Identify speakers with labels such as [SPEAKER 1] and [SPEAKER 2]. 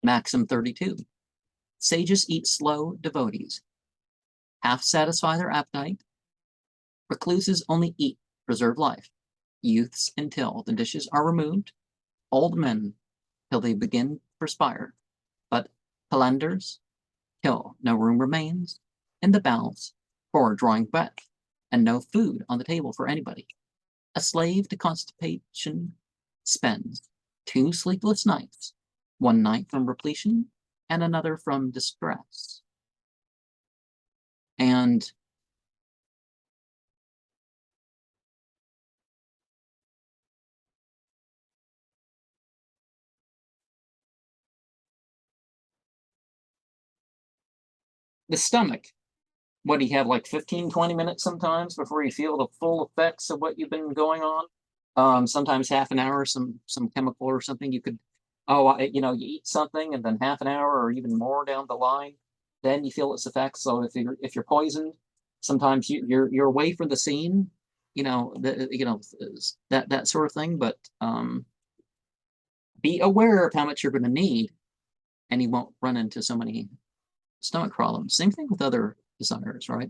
[SPEAKER 1] Maxim 32. Sages eat slow, devotees half satisfy their appetite. Recluses only eat, preserve life. Youths until the dishes are removed. Old men till they begin to perspire. But calendars till no room remains in the bowels for drawing breath, and no food on the table for anybody. A slave to constipation spends 2 sleepless nights, 1 night from repletion and another from distress. And the stomach, what do you have, like 15, 20 minutes sometimes before you feel the full effects of what you've been going on? Sometimes half an hour, some chemical or something. You could, you eat something and then half an hour or even more down the line, then you feel its effects. So if you're poisoned, sometimes you're away from the scene, that sort of thing. But be aware of how much you're going to need, and you won't run into so many stomach problems. Same thing with other desires, right?